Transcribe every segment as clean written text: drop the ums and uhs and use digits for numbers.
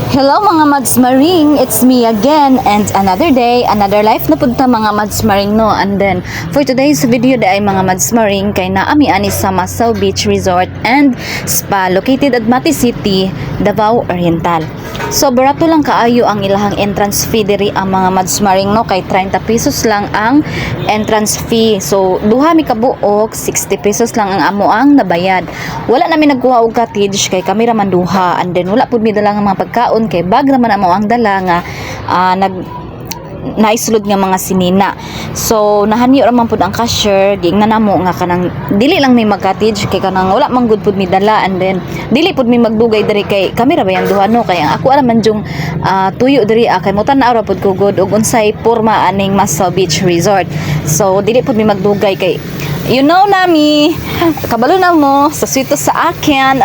Hello mga Mads Maring, it's me again and another day, another life na punta mga Mads Maring no. And then for today's video ay mga Mads Maring kay naami ani sa Massaw Beach Resort and Spa located at Mati City, Davao Oriental. So barato lang kaayo ang ilahang entrance fee diri ang mga Mads Maring no, kay 30 pesos lang ang entrance fee. So duha mi kabuok 60 pesos lang ang amo ang nabayad. Wala namin nagkuha og cottage kay kami ra man duha, and then wala pud mi dala nga mga pagkaon kay bag naman amo ang dala nga naisulod nga mga sinina. So nahanyo ra man pud ang cashier, giingnan namo nga kanang dili lang may mag-cottage kay kanang wala man gud pud mi dala, and then dili pud mi magdugay diri kay kami ra bayang duha no, kay ang ako ara man jung tuyo diri kay mo tan-aw ra pud ko gud og unsay porma aning Massaw Beach Resort. So dili pud mi magdugay kay you know nami kabalo na mo sa swito sa akin.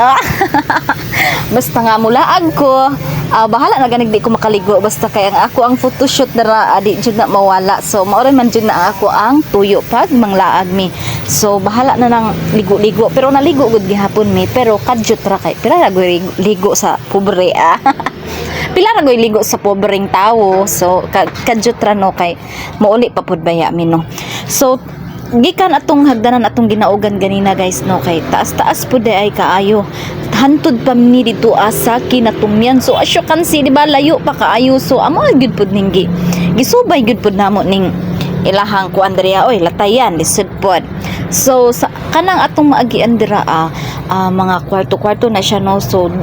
Basta nga mulaag ko, bahala na ganig di ko makaligo basta kay ang ako ang photoshoot dara di jud na mawala. So mao man jud na ako ang tuyo pag manglaag mi. So bahala na nang ligo-ligo, pero naligo gud gihapon mi, pero kadyot ra kay pila ra gyud ligo sa pobre pila ra gyud ligo sa pobreng tawo. So kadyot ra no, kay mauli pa pud baya mi no. So gikan atong hagdanan atong ginaugan ganina guys no, kay taas-taas pud ay kaayo, hantod pa mi dito asa kinatumyan. So as you can see, di ba layo pa kaayo. So amo gyud pud ning gisubay gyud pud namo ning ilahang kuan diri oy latayan lisod pod. So sa kanang atong maagian dira mga kwarto-kwarto na siya no. So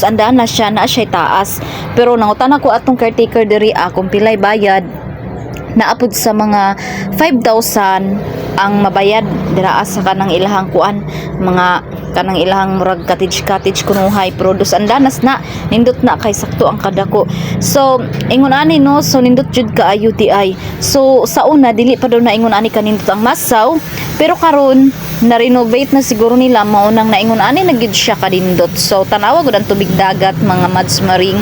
andaan na siya na siya taas, pero nangutan ako atong caretaker diri kung pilay bayad. Naapod sa mga 5,000 ang mabayad dira sa kanang ilahang kuan, mga kanang ilahang murag cottage kunuhay, pero andanas na nindot na kay sakto ang kadako. So ingon ani no, so nindot jud ka UTI. So sa una dili pa daw na ingon ani kanindot ang Massaw, pero karon na renovate na siguro nila, mao nang naingon ani na gid siya kadindot. So tanawa gud ang tubig dagat mga Mads Maring,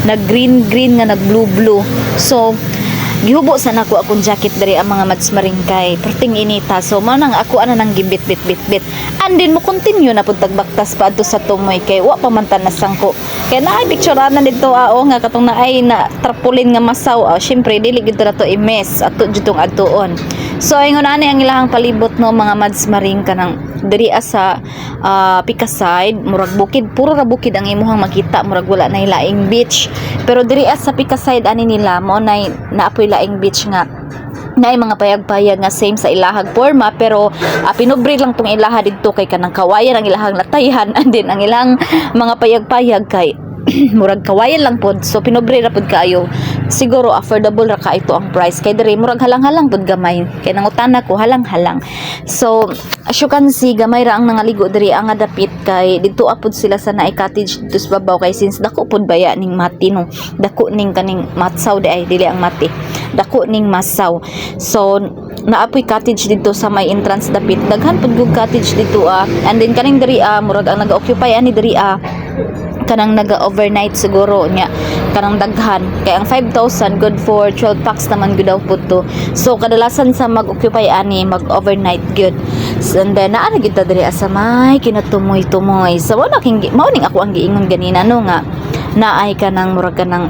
nag green nga nag blue. So gihubo sa nako akong jacket diri ang mga Mads Maring kay perting inita. So manang ako ana nang gibit bit and then mo continue na pud tagbaktas pa adto sa tumoy kay wa pa man tan nasangko. Kay naay pictureana dito nga katong naay na tarpaulin nga Massaw. Syempre dili gid ra to imes ato judtong adtuon. So ingon ani ang ilahang palibot no mga Mads Maring kanang diri sa Pikaside, murag bukid, puro ra bukid ang imuhang makita, murag wala na laing beach. Pero diri sa Pikaside ani nila mo nay naapoy laing beach nga naay mga payag-payag nga same sa ilahag forma, pero pinubri lang tong ilaha didto kay kanang kawayan ang ilahang latayan, and then ang ilang mga payag-payag kay murag kawayan lang pod. So pinubri ra pod kaayo, siguro affordable ra ka ito ang price kay diri murag halang-halang pod gamay kay nangutana ko halang-halang. So as you can see, gamay ra ang nangaligo diri ang dapit kay dito apod sila sa naay cottage dito sa babaw, kay since dako pod baya ning Mati no, dako ning kaning Massaw ay dili ang Mati, dako ning Massaw. So naapoy cottage dito sa may entrance dapit, daghan pod gug cottage dito and then kaning diri murag ang naga-occupy ani diri kanang naga-overnight siguro nya kanang daghan kay ang 5,000 good for 12 packs naman gud daw pud to. So kadalasan sa mag-occupy ani mag-overnight good. And then naa gid ta diri sa may kinatumoy-tumoy. So mao ning ako ang giingon ganina no, nga naay kanang murag kanang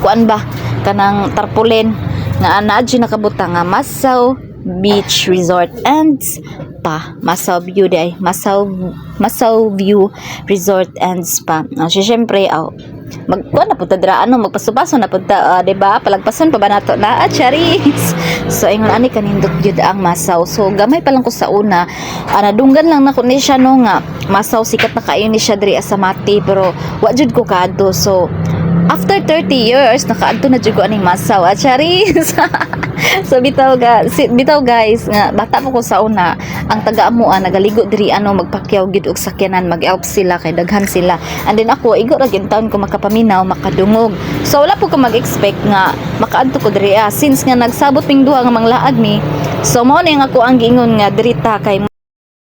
kuan ba kanang tarpaulin nga naa dyan nakabutang nga Massaw Beach Resort and Spa, Massaw View day, Massaw View Resort and Spa. So syempre magkuan na punta dira magpasubaso na punta diba, palagpason pa ba nato na charis. So ingon ani kanindot gyud ang Massaw. So gamay pa lang ko sa una nadunggan lang nako ni siya no nga Massaw sikat na kaayo ni siya diri sa Mati, pero wa jud ko kaadto. So after 30 years nakaadto na jud ko aning Massaw charis. So bitaw guys nga bata pa ko sa una, ang taga-amo nagaligo diri magpakyaw gid og sakyanan, mag-help sila kay daghan sila, and then ako igo ra gyud taon ko makapaminaw makadungog. So wala po ko mag-expect nga makaadto ko diri since nga nagsabot ping duha nga manglaag mi. So mao ni nga ako ang giingon nga diri ta kay